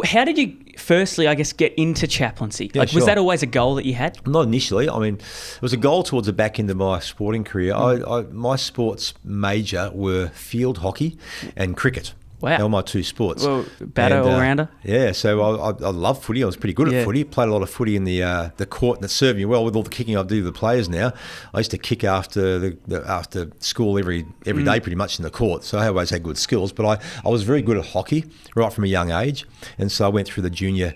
How did you, firstly, I guess, get into chaplaincy? Yeah, Was that always a goal that you had? Not initially. I mean, it was a goal towards the back end of my sporting career. My sports major were field hockey and cricket. Wow. They were my two sports. Well, batter all-rounder. Yeah, so I love footy. I was pretty good at footy. Played a lot of footy in the court, and it served me well with all the kicking I do with the players now. I used to kick after after school every day pretty much in the court, so I always had good skills. But I was very good at hockey right from a young age, and so I went through the junior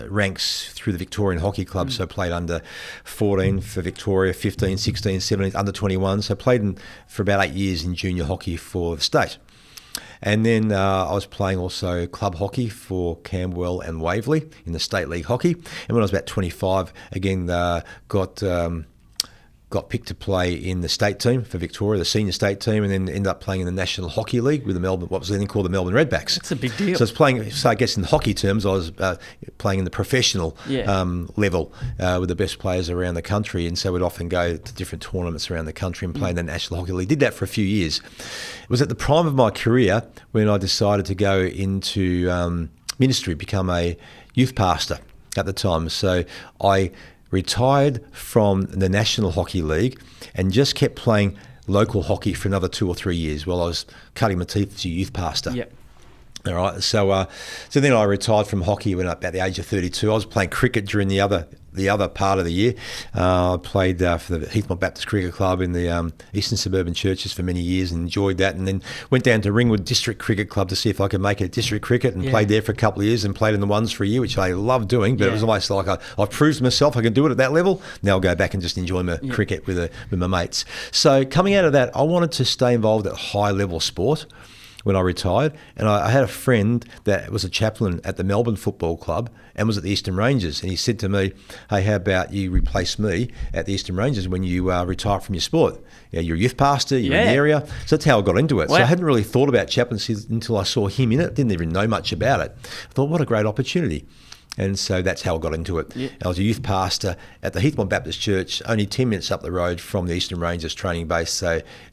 ranks through the Victorian Hockey Club, so played under 14 for Victoria, 15, 16, 17, under 21. So played for about 8 years in junior hockey for the state. And then I was playing also club hockey for Camberwell and Waverley in the State League Hockey. And when I was about 25, again, got picked to play in the state team for Victoria, the senior state team, and then ended up playing in the National Hockey League with what was then called the Melbourne Redbacks. That's a big deal. So I was playing, I guess in hockey terms, I was playing in the professional level with the best players around the country, and so we'd often go to different tournaments around the country and play in the National Hockey League. Did that for a few years. It was at the prime of my career when I decided to go into ministry, become a youth pastor at the time. So I retired from the National Hockey League and just kept playing local hockey for another 2 or 3 years while I was cutting my teeth as a youth pastor. Yep. All right. So then I retired from hockey when I was about the age of 32. I was playing cricket during the other part of the year. I played for the Heathmont Baptist Cricket Club in the Eastern Suburban Churches for many years and enjoyed that, and then went down to Ringwood District Cricket Club to see if I could make it district cricket, and played there for a couple of years and played in the ones for a year, which I loved doing, but it was almost like I've proved myself I can do it at that level. Now I'll go back and just enjoy my cricket with my mates. So coming out of that, I wanted to stay involved at high level sport when I retired, and I had a friend that was a chaplain at the Melbourne Football Club and was at the Eastern Rangers, and he said to me, hey, how about you replace me at the Eastern Rangers when you retire from your sport? You're a youth pastor, you're in the area. So that's how I got into it. Wow. So I hadn't really thought about chaplaincy until I saw him in it, didn't even know much about it. I thought, what a great opportunity. And so that's how I got into it. Yeah. I was a youth pastor at the Heathmont Baptist Church, only 10 minutes up the road from the Eastern Rangers training base.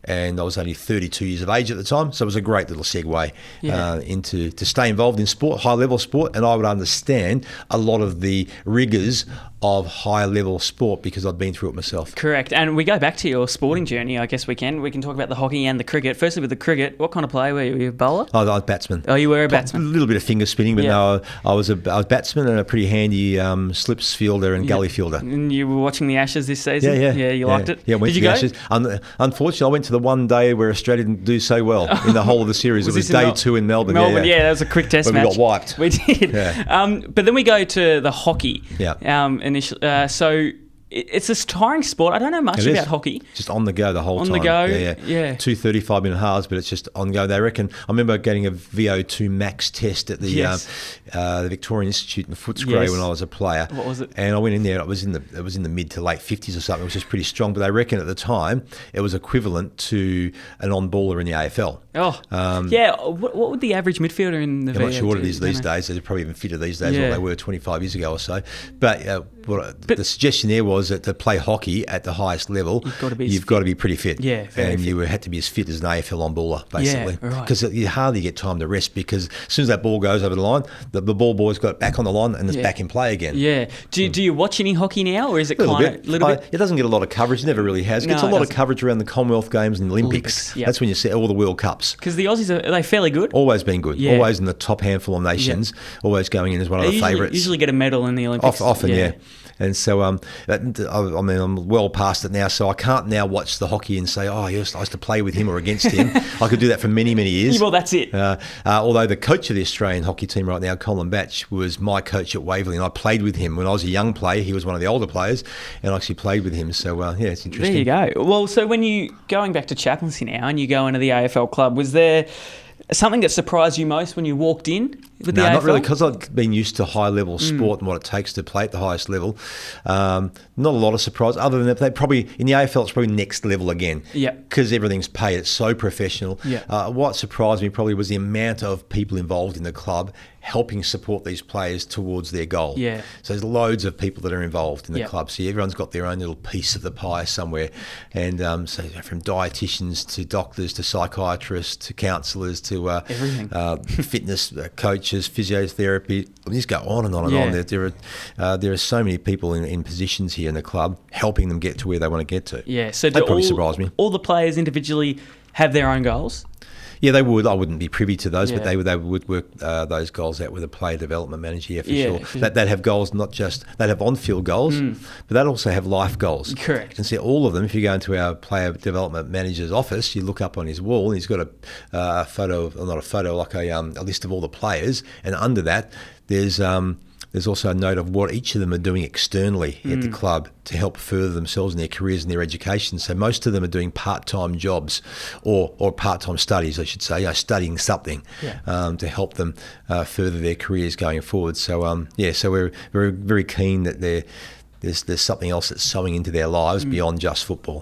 And I was only 32 years of age at the time. So it was a great little segue to stay involved in sport, high-level sport. And I would understand a lot of the rigours of high-level sport because I'd been through it myself. Correct. And we go back to your sporting journey, I guess we can. We can talk about the hockey and the cricket. Firstly, with the cricket, what kind of player were you? Were you a bowler? I was a batsman. Oh, you were a batsman? A little bit of finger spinning, but no, I was a batsman and a pretty handy slips fielder and gully fielder. And you were watching the Ashes this season? Yeah, you liked it? Yeah, went Did to you the go? Ashes. Unfortunately, I went to the one day where Australia didn't do so well in the whole of the series. It was day 2 in Melbourne. That was a quick test match. We got wiped. We did. Yeah. But then we go to the hockey. Yeah. Initially, so it's a tiring sport. I don't know much about hockey. Just on the go the whole time. On the go, yeah. 2 35-minute halves, but it's just on the go. They reckon, I remember getting a VO2 max test at the Victorian Institute in Footscray when I was a player. What was it? And I went in there, it was in the mid to late 50s or something, which was pretty strong, but they reckon at the time it was equivalent to a non-baller in the AFL. What would the average midfielder in the VO2? I'm not sure what it is these days. They're probably even fitter these days than they were 25 years ago or so. But the suggestion there was that to play hockey at the highest level, you've got to be pretty fit. Yeah, and you had to be as fit as an AFL on-baller, basically. Yeah, right. Because you hardly get time to rest because as soon as that ball goes over the line, the ball boy's got it back on the line and it's back in play again. Yeah. Do you watch any hockey now, or is it kind of a little bit? It doesn't get a lot of coverage. It never really has. It gets a lot of coverage around the Commonwealth Games and the Olympics. That's when you see all the World Cups. Because the Aussies, are they fairly good? Always been good. Yeah. Always in the top handful of nations. Always going in as one of the favourites. Usually get a medal in the Olympics. Often, yeah. And so, I'm well past it now, so I can't now watch the hockey and say, oh, yes, I used to play with him or against him. I could do that for many, many years. Well, that's it. Although the coach of the Australian hockey team right now, Colin Batch, was my coach at Waverley, and I played with him when I was a young player. He was one of the older players, and I actually played with him. So, it's interesting. There you go. Well, so when going back to chaplaincy now and you go into the AFL club, was there something that surprised you most when you walked in with the AFL? No, not really, because I've been used to high-level sport and what it takes to play at the highest level. Not a lot of surprise, other than that they probably, in the AFL, it's probably next level again. Yeah. Because everything's paid. It's so professional. Yeah. What surprised me probably was the amount of people involved in the club helping support these players towards their goal. Yeah. So there's loads of people that are involved in the Yeah. club. So everyone's got their own little piece of the pie somewhere. And so from dietitians to doctors to psychiatrists to counsellors to Everything. fitness coaches, physiotherapy. I just go on and on and Yeah. on. There are so many people in positions here in the club helping them get to where they want to get to. Yeah. So That do probably surprised me. all the players individually have their own goals? Yeah, they would. I wouldn't be privy to those, Yeah. but they would work those goals out with a player development manager, yeah, for Yeah. sure. They'd have goals, not just, they'd have on-field goals, but they'd also have life goals. Correct. And see, all of them, if you go into our player development manager's office, you look up on his wall, and he's got a photo, not a photo, like a list of all the players, and under that, there's also a note of what each of them are doing externally at the club to help further themselves in their careers and their education. So most of them are doing part-time jobs or part-time studies, I should say, studying something to help them further their careers going forward. So, so we're very, very keen that there's something else that's sowing into their lives beyond just football.